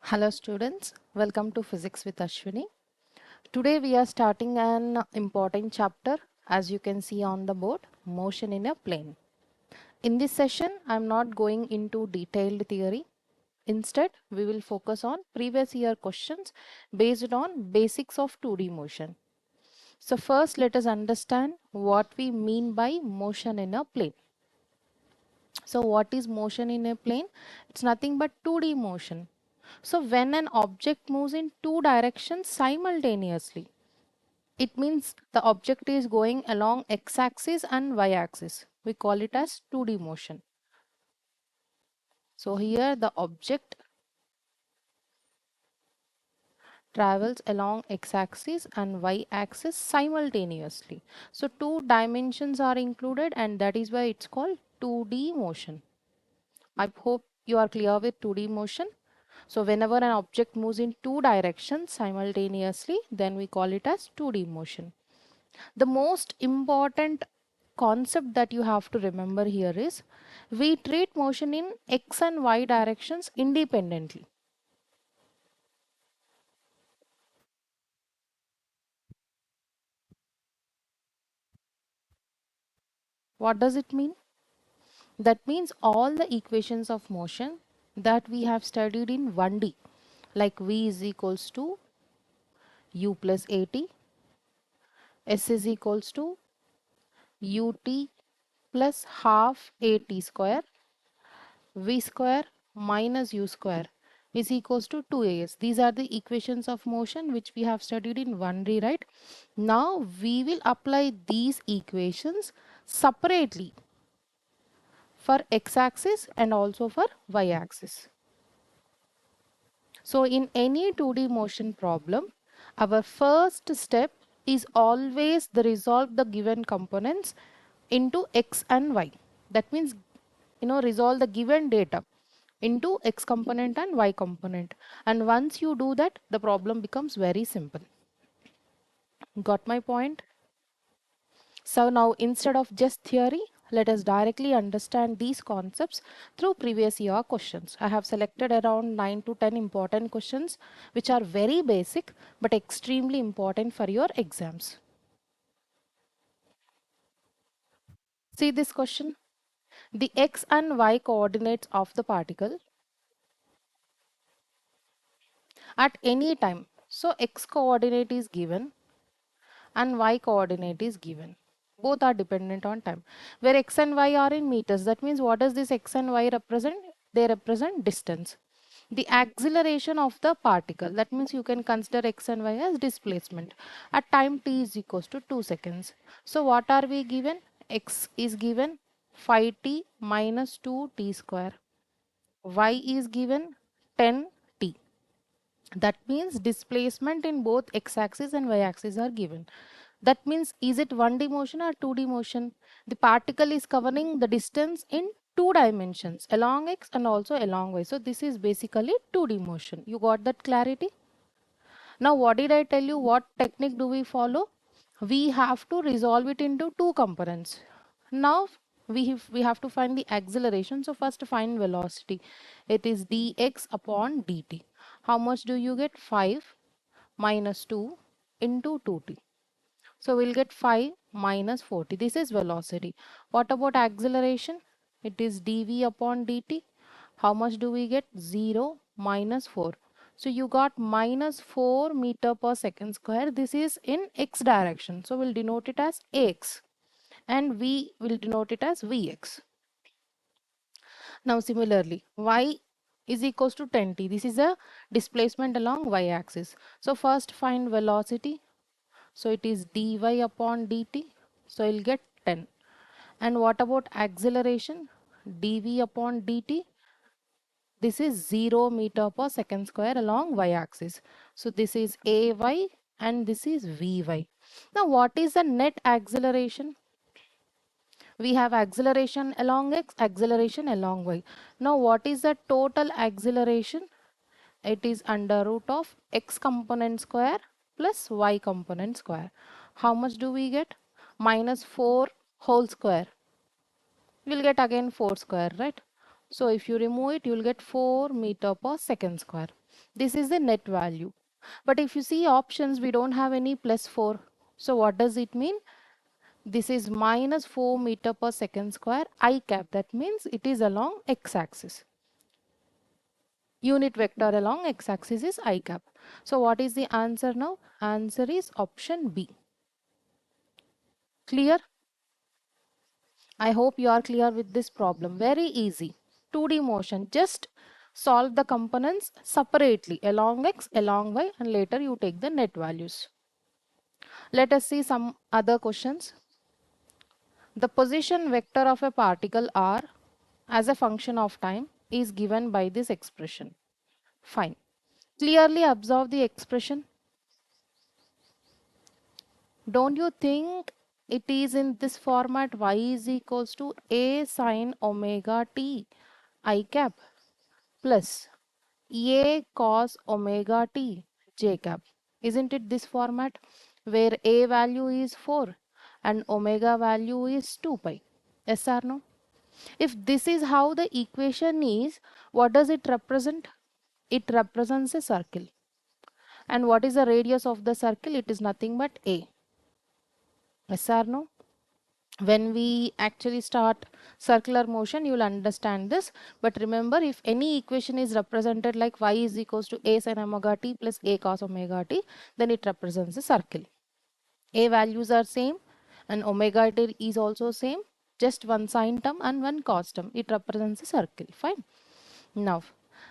Hello students, welcome to Physics with Ashwini. Today we are starting an important chapter, as you can see on the board, motion in a plane. In this session, I am not going into detailed theory. Instead, we will focus on previous year questions based on basics of 2D motion. So first let us understand what we mean by motion in a plane. So what is motion in a plane? It's nothing but 2D motion. So when an object moves in two directions simultaneously, it means the object is going along x-axis and y-axis. We call it as 2D motion. So here the object travels along x-axis and y-axis simultaneously. So two dimensions are included, and that is why it's called 2D motion. I hope you are clear with 2D motion. So whenever an object moves in two directions simultaneously, then we call it as 2D motion. The most important concept that you have to remember here is we treat motion in x and y directions independently. What does it mean? That means all the equations of motion that we have studied in 1D, like v is equals to u plus at, s is equals to ut plus half at square, v square minus u square is equals to 2as. These are the equations of motion which we have studied in 1D, right? Now we will apply these equations separately for x-axis and also for y-axis. So in any 2D motion problem, our first step is always the resolve the given components into x and y. That means, resolve the given data into x component and y component. And once you do that, the problem becomes very simple. Got my point? So now instead of just theory, let us directly understand these concepts through previous year questions. I have selected around 9 to 10 important questions which are very basic but extremely important for your exams. See this question. The x and y coordinates of the particle at any time. So x coordinate is given and y coordinate is given. Both are dependent on time. Where x and y are in meters, that means what does this x and y represent? They represent distance. The acceleration of the particle, that means you can consider x and y as displacement. At time t is equals to 2 seconds. So what are we given? X is given 5t minus 2t square. Y is given 10t. That means displacement in both x-axis and y-axis are given. That means, is it 1D motion or 2D motion? The particle is covering the distance in two dimensions, along x and also along y. So this is basically 2D motion. You got that clarity? Now what did I tell you? What technique do we follow? We have to resolve it into two components. Now we have to find the acceleration. So first find velocity. It is dx upon dt. How much do you get? 5 minus 2 into 2t. So we'll get 5 minus 40. This is velocity. What about acceleration? It is dv upon dt. How much do we get? 0 minus 4. So you got minus 4 meter per second square. This is in x direction. So we'll denote it as ax. And v will denote it as vx. Now similarly, y is equals to 10t. This is a displacement along y-axis. So first find velocity. So it is dy upon dt. So you'll get 10. And what about acceleration? dv upon dt. This is 0 meter per second square along y-axis. So this is ay and this is vy. Now what is the net acceleration? We have acceleration along x, acceleration along y. Now what is the total acceleration? It is under root of x component square plus y component square. How much do we get? Minus 4 whole square. We'll get again 4 square, right? So if you remove it, you will get 4 meter per second square. This is the net value. But if you see options, we don't have any plus 4. So what does it mean? This is minus 4 meter per second square I cap. That means it is along x-axis. Unit vector along x-axis is I cap. So what is the answer now? Answer is option B. Clear? I hope you are clear with this problem. Very easy. 2D motion. Just solve the components separately along x, along y, and later you take the net values. Let us see some other questions. The position vector of a particle r as a function of time is given by this expression. Fine. Clearly observe the expression. Don't you think it is in this format? Y is equals to a sine omega t I cap plus a cos omega t j cap. Isn't it this format where a value is 4 and omega value is 2 pi? Yes or no? If this is how the equation is, what does it represent? It represents a circle. And what is the radius of the circle? It is nothing but a. Yes or no? When we actually start circular motion, you will understand this. But remember, if any equation is represented like y is equals to a sin omega t plus a cos omega t, then it represents a circle. A values are same and omega t is also same. Just one sine term and one cos term. It represents a circle. Fine. Now,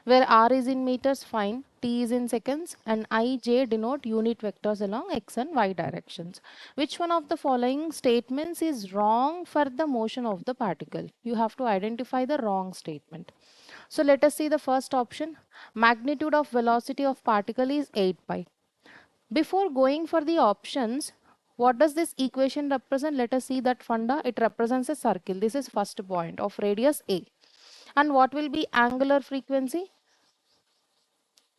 where r is in meters, fine, t is in seconds, and I, j denote unit vectors along x and y directions. Which one of the following statements is wrong for the motion of the particle? You have to identify the wrong statement. So let us see the first option. Magnitude of velocity of particle is 8 pi. Before going for the options, what does this equation represent? Let us see that funda. It represents a circle. This is first point of radius a. And what will be angular frequency?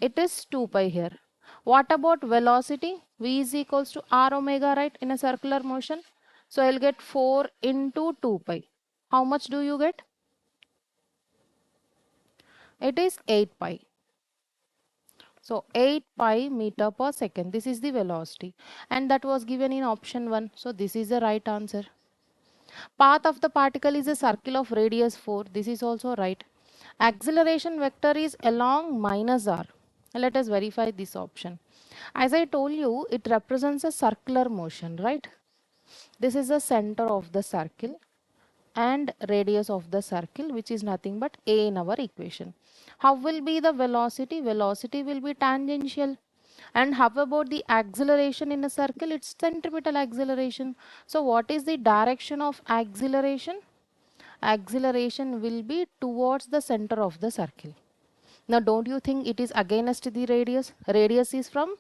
It is 2 pi here. What about velocity? V is equals to r omega, right, in a circular motion. So I'll get 4 into 2 pi. How much do you get? It is 8 pi. So 8 pi meter per second. This is the velocity. And that was given in option 1. So this is the right answer. Path of the particle is a circle of radius 4. This is also right. Acceleration vector is along minus r. Let us verify this option. As I told you, it represents a circular motion, right? This is the center of the circle and radius of the circle, which is nothing but a in our equation. How will be the velocity? Velocity will be tangential. And how about the acceleration in a circle? It's centripetal acceleration. So what is the direction of acceleration? Acceleration will be towards the center of the circle. Now don't you think it is against the radius? Radius is from,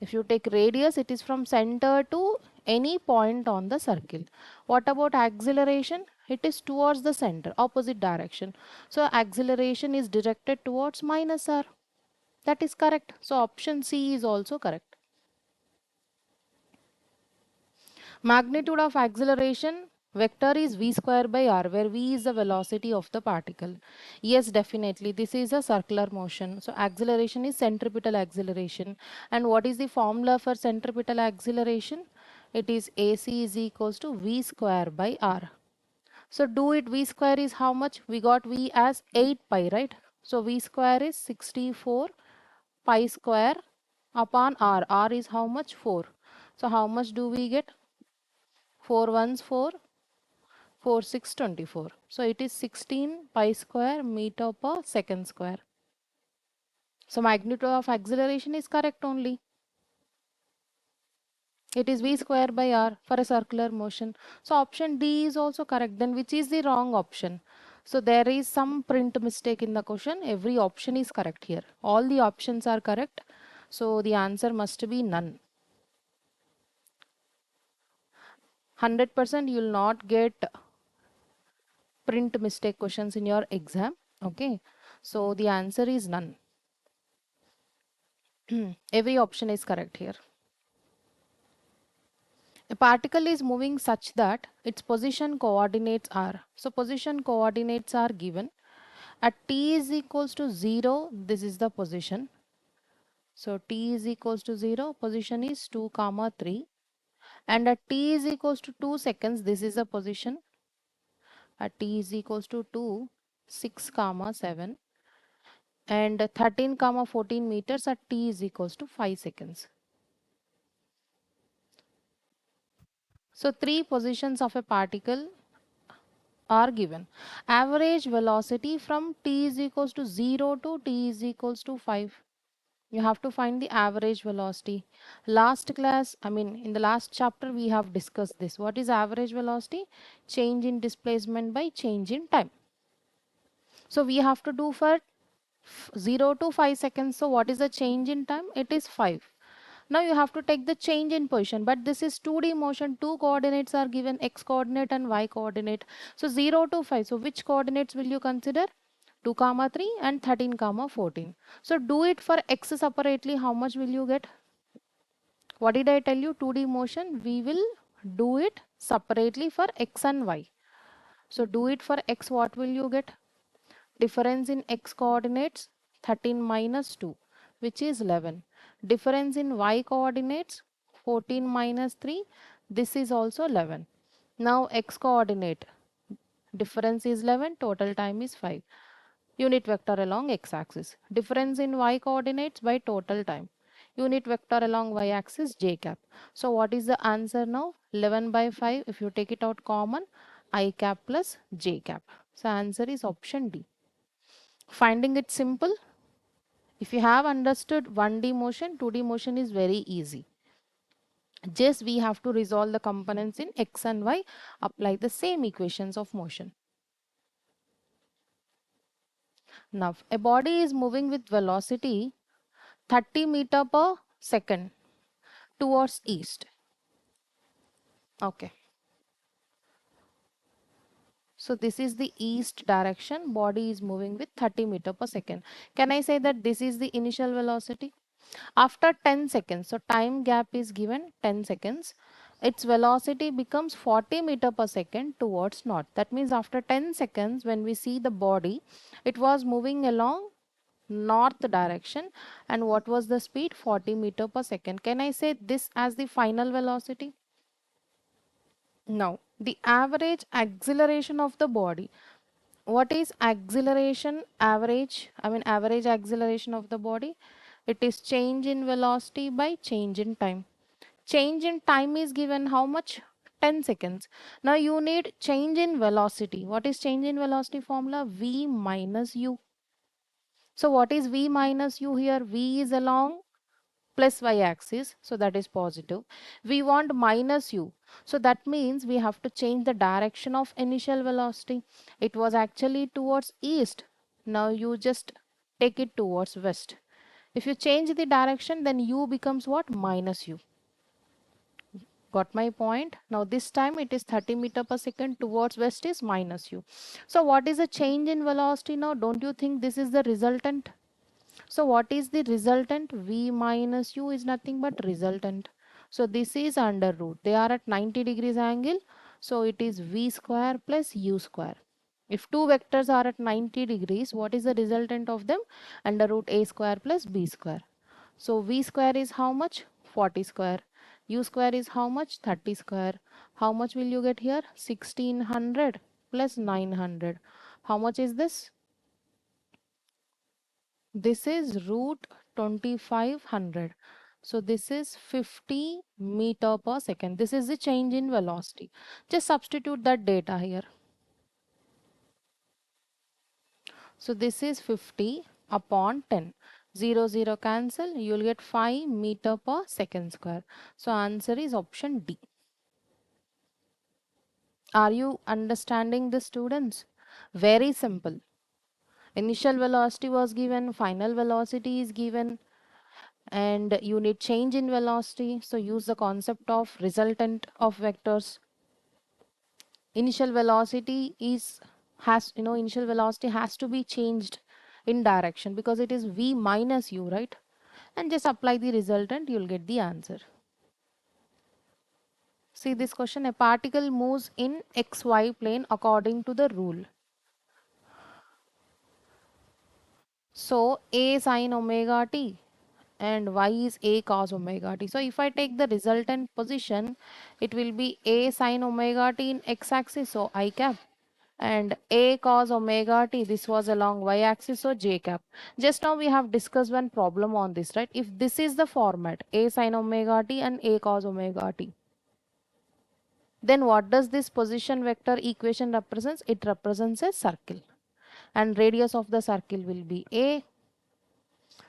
if you take radius, it is from center to any point on the circle. What about acceleration? It is towards the center, opposite direction. So acceleration is directed towards minus r. That is correct. So option C is also correct. Magnitude of acceleration vector is v square by r, where v is the velocity of the particle. Yes, definitely. This is a circular motion. So acceleration is centripetal acceleration. And what is the formula for centripetal acceleration? It is AC is equals to v square by r. So do it. V square is how much? We got v as 8 pi, right? So v square is 64 pi square upon r. R is how much? 4. So how much do we get? 4 ones 4, 4 6 24. So it is 16 pi square meter per second square. So magnitude of acceleration is correct only. It is v square by r for a circular motion. So option D is also correct. Then which is the wrong option? So there is some print mistake in the question. Every option is correct here. All the options are correct. So the answer must be none. 100% you will not get print mistake questions in your exam. Okay. So the answer is none. Every option is correct here. A particle is moving such that its position coordinates are. So position coordinates are given At t is equals to 0, this is the position. So t is equals to 0, position is 2 comma 3. And at t is equals to 2 seconds, this is the position. At t is equals to 2, 6 comma 7. And 13 comma 14 meters at t is equals to 5 seconds. So three positions of a particle are given. Average velocity from t is equals to 0 to t is equals to 5. You have to find the average velocity. In the last chapter we have discussed this. What is average velocity? Change in displacement by change in time. So we have to do for 0 to 5 seconds. So what is the change in time? It is 5. Now you have to take the change in position, but this is 2D motion. Two coordinates are given, x coordinate and y coordinate. So 0 to 5. So which coordinates will you consider? 2 comma 3 and 13 comma 14. So do it for x separately. How much will you get? What did I tell you? 2D motion, we will do it separately for x and y. So do it for x, what will you get? Difference in x coordinates 13 minus 2, which is 11. Difference in y coordinates 14 minus 3, this is also 11. Now x coordinate difference is 11, total time is 5. Unit vector along x axis. Difference in y coordinates by total time. Unit vector along y axis j cap. So what is the answer now? 11 by 5, if you take it out common, I cap plus j cap. So answer is option D. Finding it simple. If you have understood 1D motion, 2D motion is very easy. Just we have to resolve the components in x and y, apply the same equations of motion. Now, a body is moving with velocity 30 meter per second towards east. Okay. So this is the east direction. Body is moving with 30 meter per second. Can I say that this is the initial velocity? After 10 seconds, so time gap is given 10 seconds, its velocity becomes 40 meter per second towards north. That means after 10 seconds, when we see the body, it was moving along north direction. And what was the speed? 40 meter per second. Can I say this as the final velocity? Now, the average acceleration of the body. What is acceleration average? Average acceleration of the body. It is change in velocity by change in time. Change in time is given how much? 10 seconds. Now you need change in velocity. What is change in velocity formula? V minus u. So what is V minus u here? V is along plus y axis, so that is positive. We want minus u, so that means we have to change the direction of initial velocity. It was actually towards east, now you just take it towards west. If you change the direction, then u becomes what? Minus u. Got my point? Now this time it is 30 meter per second, towards west is minus u. So what is the change in velocity now? Don't you think this is the resultant? So what is the resultant? V minus u is nothing but resultant. So this is under root. They are at 90 degrees angle. So it is v square plus u square. If two vectors are at 90 degrees, what is the resultant of them? Under root a square plus b square. So v square is how much? 40 square. U square is how much? 30 square. How much will you get here? 1600 plus 900. How much is this? This is root 2500. So this is 50 meter per second. This is the change in velocity. Just substitute that data here. So this is 50 upon 10. 0, 0 cancel. You will get 5 meter per second square. So answer is option D. Are you understanding this, students? Very simple. Initial velocity was given, final velocity is given, and you need change in velocity, so use the concept of resultant of vectors. Initial velocity initial velocity has to be changed in direction because it is v minus u, right? And just apply the resultant, you'll get the answer. See this question: a particle moves in xy plane according to the rule. So A sine omega t and y is A cos omega t. So if I take the resultant position, it will be A sine omega t in x axis, so I cap, and A cos omega t, this was along y axis, so j cap. Just now we have discussed one problem on this, right? If this is the format, A sine omega t and A cos omega t, then what does this position vector equation represents? It represents a circle, and radius of the circle will be A.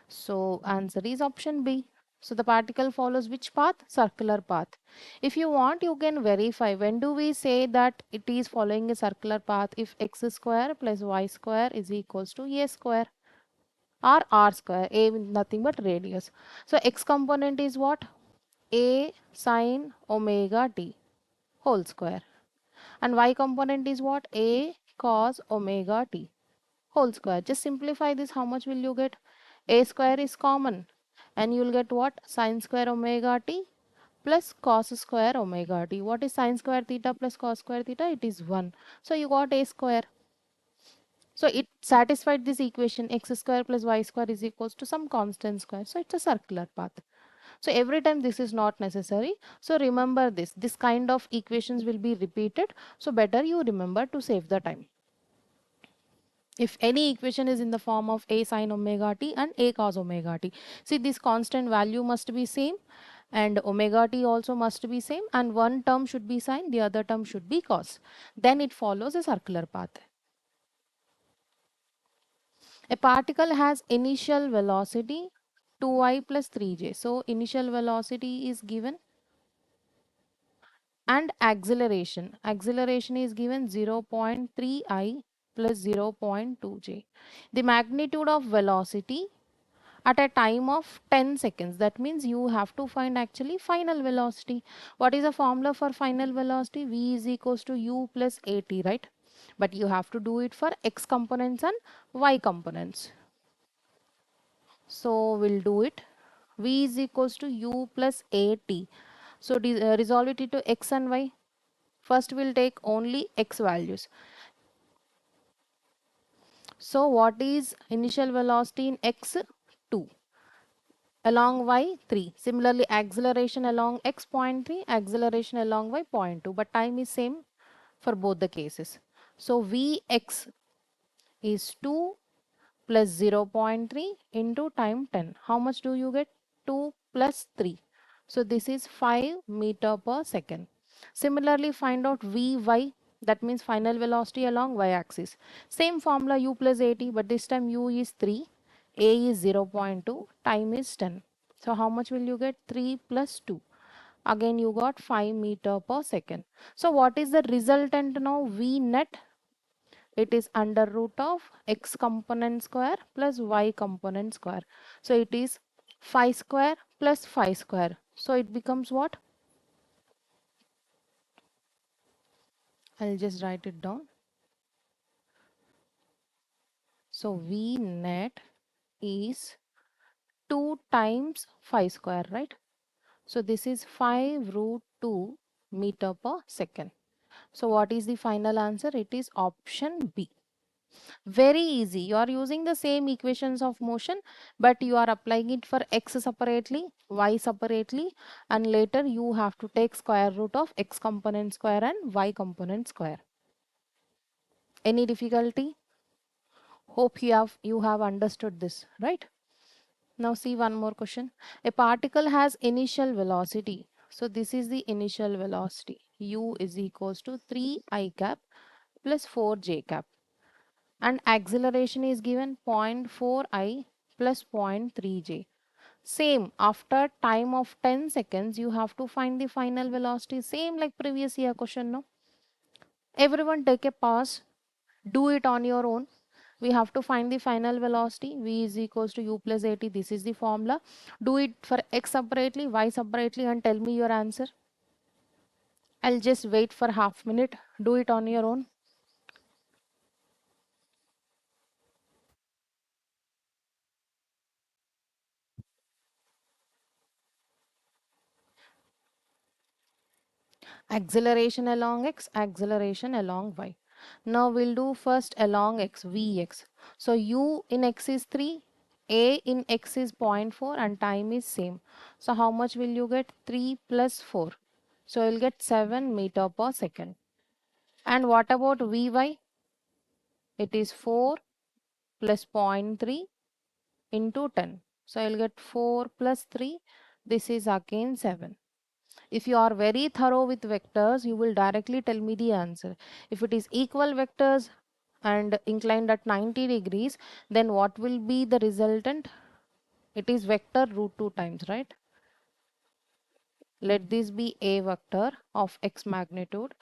So answer is option B. So the particle follows which path? Circular path. If you want, you can verify. When do we say that it is following a circular path? If x square plus y square is equals to a square or r square. A means nothing but radius. So x component is what? A sine omega t whole square. And y component is what? A cos omega t whole square. Just simplify this. How much will you get? A square is common, and you will get what? Sine square omega t plus cos square omega t. What is sine square theta plus cos square theta? It is 1. So you got a square. So it satisfied this equation, x square plus y square is equals to some constant square. So it's a circular path. So every time this is not necessary. So remember this. This kind of equations will be repeated. So better you remember to save the time. If any equation is in the form of A sine omega t and A cos omega t. See, this constant value must be same, and omega t also must be same, and one term should be sine, the other term should be cos. Then it follows a circular path. A particle has initial velocity 2I plus 3j. So initial velocity is given, and acceleration is given 0.3I plus 0.2j. The magnitude of velocity at a time of 10 seconds. That means you have to find actually final velocity. What is the formula for final velocity? V is equals to u plus at, right? But you have to do it for x components and y components. So we'll do it. V is equals to u plus at. So resolve it into x and y. First we'll take only x values. So what is initial velocity in x? 2. Along y 3. Similarly, acceleration along x 0.3, acceleration along y 0.2, but time is same for both the cases. So Vx is 2 plus 0.3 into time 10. How much do you get? 2 plus 3. So this is 5 meter per second. Similarly, find out Vy, that means final velocity along y-axis. Same formula u plus at, but this time u is 3, a is 0.2, time is 10. So how much will you get? 3 plus 2. Again you got 5 meter per second. So what is the resultant now? V net, it is under root of x component square plus y component square. So it is phi square plus phi square. So it becomes what? I'll just write it down. So V net is 2 times phi square, right? So this is 5 root 2 meter per second. So what is the final answer? It is option B. Very easy. You are using the same equations of motion, but you are applying it for x separately, y separately, and later you have to take square root of x component square and y component square. Any difficulty? Hope you have understood this, right? Now see one more question. A particle has initial velocity. So this is the initial velocity. U is equals to 3I cap plus 4J cap. And acceleration is given 0.4I plus 0.3J. Same, after time of 10 seconds, you have to find the final velocity. Same like previous year question, no? Everyone take a pause. Do it on your own. We have to find the final velocity. V is equals to u plus at. This is the formula. Do it for x separately, y separately, and tell me your answer. I'll just wait for half minute. Do it on your own. Acceleration along x, acceleration along y. Now we'll do first along x, Vx. So u in x is 3, a in x is 0.4 and time is same. So how much will you get? 3 plus 4. So you'll get 7 meter per second. And what about Vy? It is 4 plus 0.3 into 10. So I'll get 4 plus 3. This is again 7. If you are very thorough with vectors, you will directly tell me the answer. If it is equal vectors and inclined at 90 degrees, then what will be the resultant? It is vector root 2 times, right? Let this be a vector of x magnitude,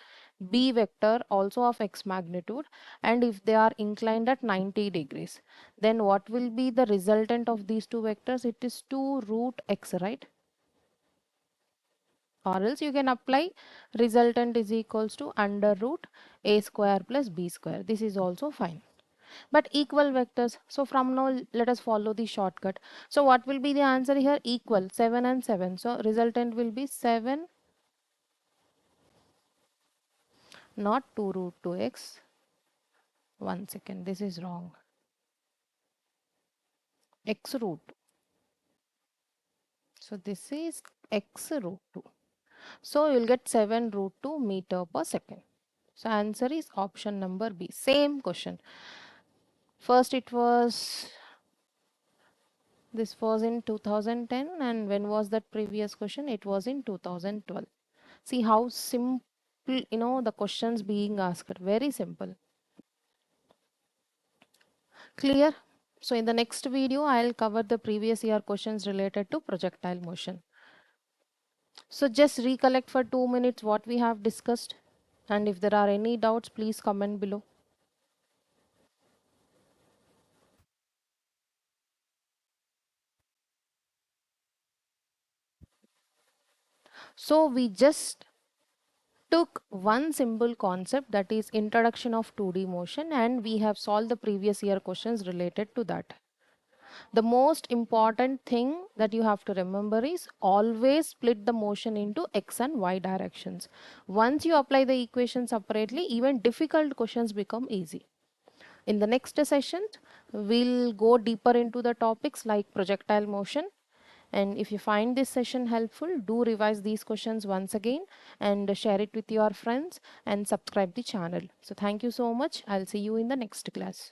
b vector also of x magnitude, and if they are inclined at 90 degrees, then what will be the resultant of these two vectors? It is 2 root x, right? Or else you can apply resultant is equals to under root a square plus b square. This is also fine. But equal vectors. So from now let us follow the shortcut. So what will be the answer here? Equal 7 and 7. So resultant will be 7, not 2 root 2x. One second, this is wrong. X root. So this is x root 2. So you will get 7 root 2 meter per second. So answer is option number B. Same question. First it was, this was in 2010, and when was that previous question? It was in 2012. See how simple, the questions being asked. Very simple. Clear? So in the next video, I'll cover the previous year questions related to projectile motion. So just recollect for 2 minutes what we have discussed. And if there are any doubts, please comment below. So we just took one simple concept, that is introduction of 2D motion, and we have solved the previous year questions related to that. The most important thing that you have to remember is always split the motion into x and y directions. Once you apply the equation separately, even difficult questions become easy. In the next session, we'll go deeper into the topics like projectile motion. And if you find this session helpful, do revise these questions once again and share it with your friends and subscribe the channel. So thank you so much. I'll see you in the next class.